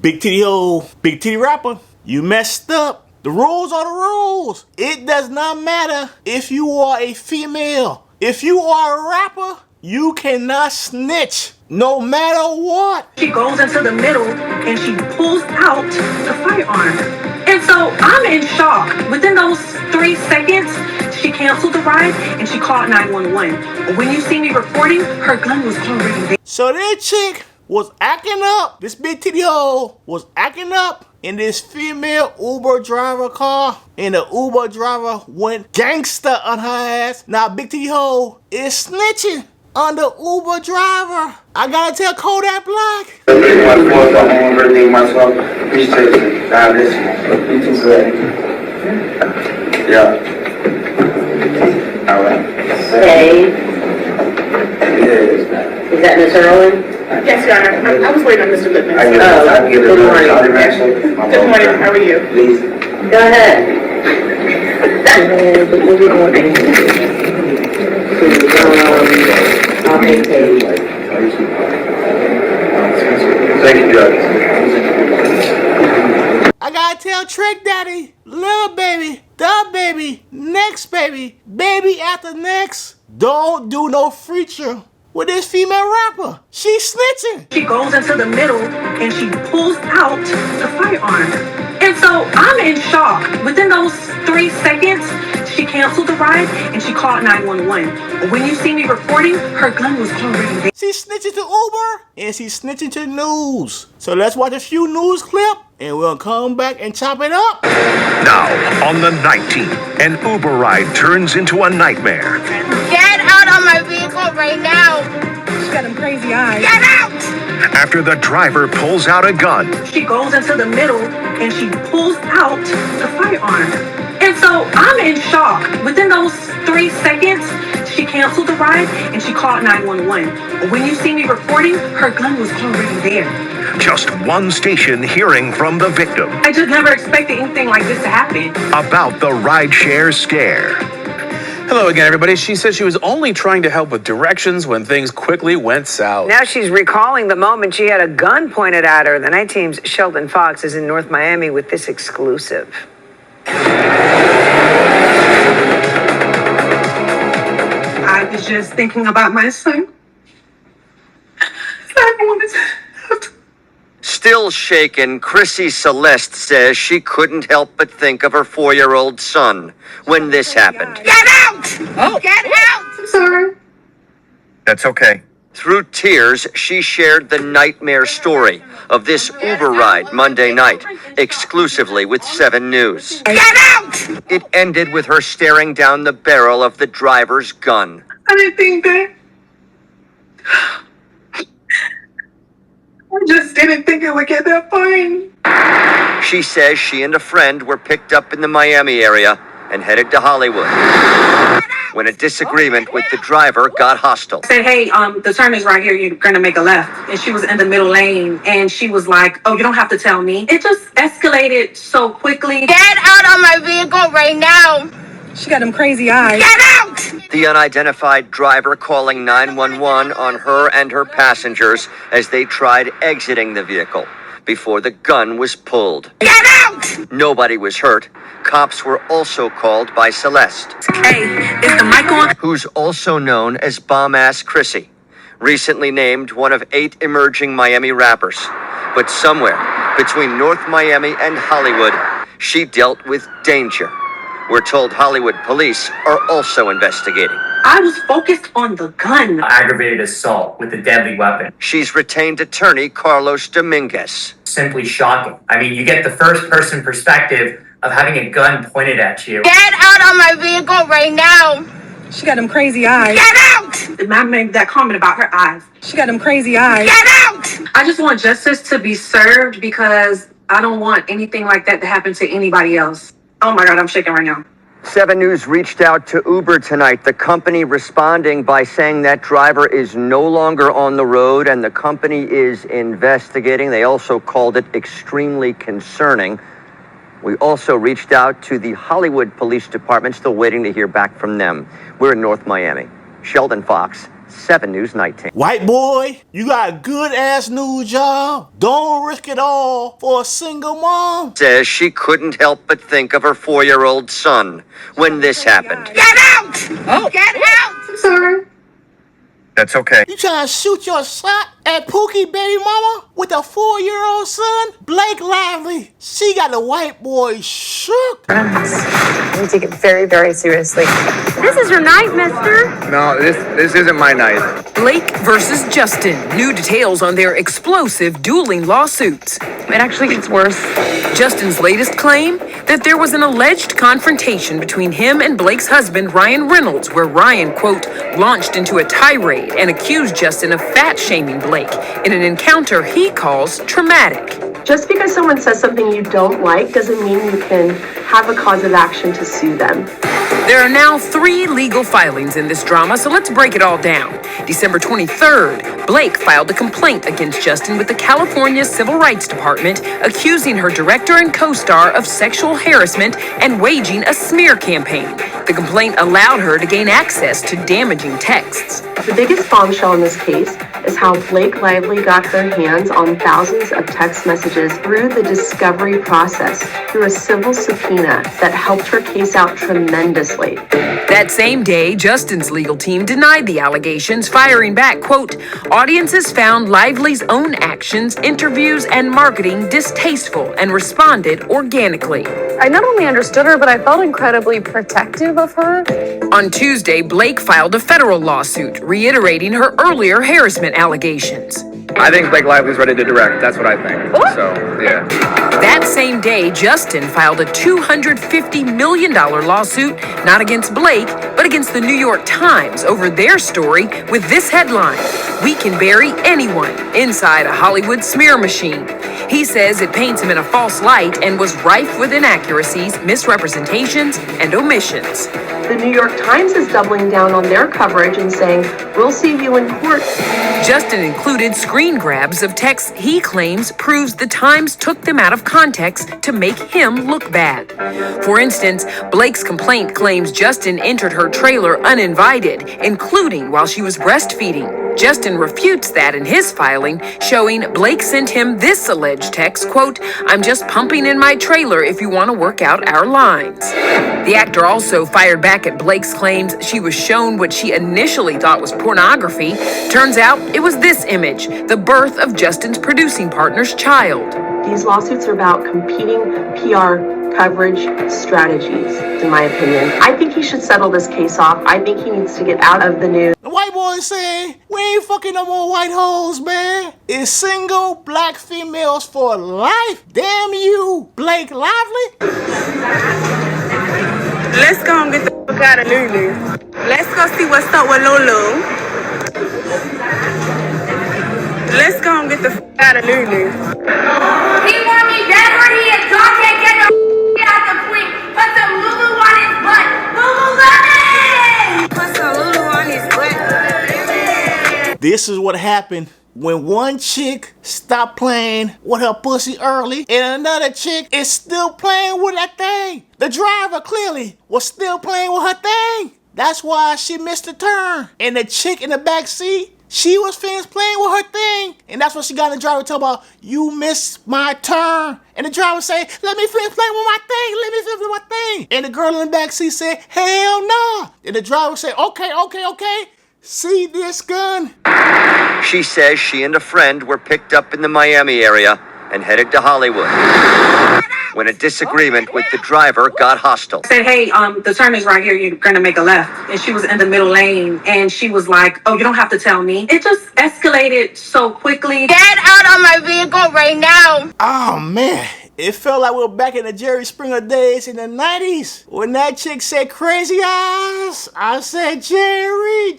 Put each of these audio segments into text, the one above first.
Big titty rapper, you messed up. The rules are the rules. It does not matter if you are a female. If you are a rapper, you cannot snitch, no matter what. She goes into the middle and she pulls out the firearm. And so I'm in shock. Within those 3 seconds, she canceled the ride and she called 911. When you see me reporting, her gun was already there. So that chick was acting up. This big titty hoe was acting up in this female Uber driver car, and the Uber driver went gangster on her ass. Now big titty hoe is snitching on the Uber driver. I gotta tell Kodak Black. Yeah. All right. Hey. Is that Miss Irwin? Yes, Your Honor. I was waiting on Mr. Lippman. Good morning. Good morning. How are you? Please. Go ahead. I'll make it. Thank you, Judge. I gotta tell Trick Daddy, little baby, the baby, next baby, baby after next, don't do no feature with this female rapper. She's snitching. She goes into the middle and she pulls out the firearm. And so I'm in shock. Within those 3 seconds, she canceled the ride and she called 911. When you see me reporting, her gun was already there. She's snitching to Uber and she's snitching to news. So let's watch a few news clips and we'll come back and chop it up. Now, on the 19th, an Uber ride turns into a nightmare. Get out of my vehicle right now! She got them crazy eyes. Get out! After the driver pulls out a gun. She goes into the middle and she pulls out the firearm. And so I'm in shock. Within those 3 seconds, she canceled the ride and she called 911. When you see me reporting, her gun was already there. Just one station hearing from the victim. I just never expected anything like this to happen. About the rideshare scare. Hello again, everybody. She said she was only trying to help with directions when things quickly went south. Now she's recalling the moment she had a gun pointed at her. The night team's Sheldon Fox is in North Miami with this exclusive. I was just thinking about my son. I wanted to have to. Still shaken, Krissy Celeste says she couldn't help but think of her 4-year-old son when this happened. Get out! Oh. Get out! I'm sorry. That's okay. Through tears, she shared the nightmare story of this Uber ride Monday night, exclusively with 7 News. Get out! It ended with her staring down the barrel of the driver's gun. I didn't think that. I just didn't think it would get that far. She says she and a friend were picked up in the Miami area and headed to Hollywood when a disagreement with the driver got hostile. I said, hey, the turn is right here. You're going to make a left. And she was in the middle lane. And she was like, oh, you don't have to tell me. It just escalated so quickly. Get out of my vehicle right now! She got them crazy eyes. Get out! The unidentified driver calling 911 on her and her passengers as they tried exiting the vehicle before the gun was pulled. Get out! Nobody was hurt. Cops were also called by Celeste. Hey, is the mic on? Who's also known as Bomb Ass Krissy, recently named one of 8 emerging Miami rappers. But somewhere between North Miami and Hollywood, she dealt with danger. We're told Hollywood police are also investigating. I was focused on the gun. Aggravated assault with a deadly weapon. She's retained attorney Carlos Dominguez. Simply shocking. I mean, you get the first-person perspective of having a gun pointed at you. Get out of my vehicle right now! She got them crazy eyes. Get out! And I made that comment about her eyes. She got them crazy eyes. Get out! I just want justice to be served because I don't want anything like that to happen to anybody else. Oh my God, I'm shaking right now. 7 News reached out to Uber tonight, the company responding by saying that driver is no longer on the road and the company is investigating. They also called it extremely concerning. We also reached out to the Hollywood Police Department, still waiting to hear back from them. We're in North Miami. Sheldon Fox, 7 News Night Team. White boy, you got a good ass new job. Don't risk it all for a single mom. Says she couldn't help but think of her 4-year-old son when this happened. Get out! Oh. Get out! I'm sorry. That's okay. You trying to shoot your shot at Pookie baby mama with a 4-year-old son? Blake Lively, she got the white boy shook. We take it very, very seriously. This is your night, mister. No, this isn't my night. Blake versus Justin. New details on their explosive dueling lawsuits. It actually gets worse. Justin's latest claim that there was an alleged confrontation between him and Blake's husband, Ryan Reynolds, where Ryan, quote, launched into a tirade and accused Justin of fat-shaming Blake in an encounter he calls traumatic. Just because someone says something you don't like doesn't mean you can have a cause of action to sue them. There are now 3 legal filings in this drama, so let's break it all down. December 23rd, Blake filed a complaint against Justin with the California Civil Rights Department, accusing her director and co-star of sexual harassment and waging a smear campaign. The complaint allowed her to gain access to damaging texts. The biggest bombshell in this case is how Blake Lively got her hands on thousands of text messages through the discovery process through a civil subpoena that helped her case out tremendously. That same day, Justin's legal team denied the allegations, firing back, quote, audiences found Lively's own actions, interviews, and marketing distasteful and responded organically. I not only understood her, but I felt incredibly protective of her. On Tuesday, Blake filed a federal lawsuit, reiterating her earlier harassment allegations. I think Blake Lively's ready to direct. That's what I think. So, yeah. That same day, Justin filed a $250 million lawsuit, not against Blake, but against the New York Times over their story with this headline, "We can bury anyone inside a Hollywood smear machine." He says it paints him in a false light and was rife with inaccuracies, misrepresentations, and omissions. The New York Times is doubling down on their coverage and saying, we'll see you in court. Justin included screen grabs of texts he claims proves the Times took them out of context to make him look bad. For instance, Blake's complaint claims Justin entered her trailer uninvited, including while she was breastfeeding. Justin refutes that in his filing, showing Blake sent him this alleged text, quote, "I'm just pumping in my trailer if you want to work out our lines." The actor also fired back at Blake's claims she was shown what she initially thought was pornography. Turns out it was this image, the birth of Justin's producing partner's child. These lawsuits are about competing PR coverage strategies, in my opinion. I think he should settle this case off. I think he needs to get out of the news. The white boy saying, we ain't fucking no more white hoes, man. It's single black females for life. Damn you, Blake Lively. Let's go and get the fuck out of Lulu. Let's go see what's up with Lulu. Let's go and get the fuck out of Lulu. He want me dead where he is. Y'all can't get the out the quick. Put some Lulu on his butt. Lululemon! Put some Lulu on his butt. This is what happened when one chick stopped playing with her pussy early and another chick is still playing with that thing. The driver clearly was still playing with her thing. That's why she missed the turn. And the chick in the back seat, she was finished playing with her thing. And that's what she got in the driver talk about, you missed my turn. And the driver say, let me finish playing with my thing. Let me finish with my thing. And the girl in the back seat said, hell no. And the driver said, okay. See this gun? She says she and a friend were picked up in the Miami area and headed to Hollywood when a disagreement with the driver got hostile. Said, hey, the turn is right here. You're gonna make a left. And she was in the middle lane, and she was like, oh, you don't have to tell me. It just escalated so quickly. Get out of my vehicle right now. Oh, man. It felt like we were back in the Jerry Springer days in the 90s. When that chick said crazy eyes, I said, Jerry.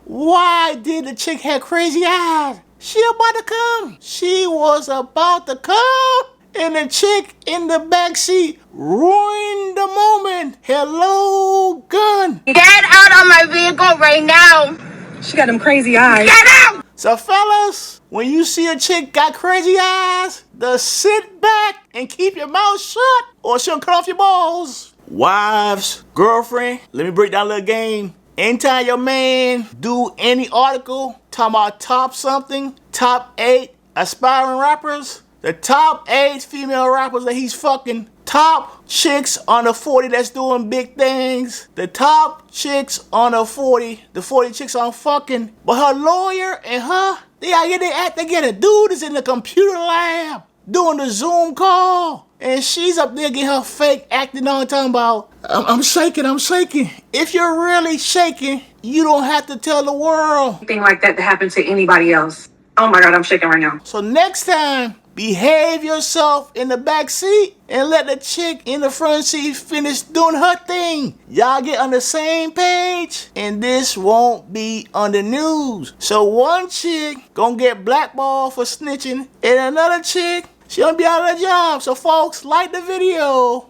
Why did the chick have crazy eyes? She about to come. She was about to come. And the chick in the backseat ruined the moment. Hello, gun. Get out of my vehicle right now. She got them crazy eyes. Get out. So fellas, when you see a chick got crazy eyes, just sit back and keep your mouth shut or she'll cut off your balls. Wives, girlfriend, let me break down a little game. Anytime your man do any article talking about top something, top 8 aspiring rappers, the top 8 female rappers that he's fucking, top chicks on the 40 that's doing big things, the top chicks on the 40 chicks on fucking, but her lawyer and her, they gotta get their act together. Dude is in the computer lab doing the Zoom call, and she's up there getting her fake acting on, talking about, I'm shaking. If you're really shaking, you don't have to tell the world. Anything like that to happen to anybody else. Oh my God, I'm shaking right now. So next time, behave yourself in the back seat and let the chick in the front seat finish doing her thing. Y'all get on the same page and this won't be on the news. So one chick gonna get blackballed for snitching and another chick, she gonna be out of her job. So folks, like the video.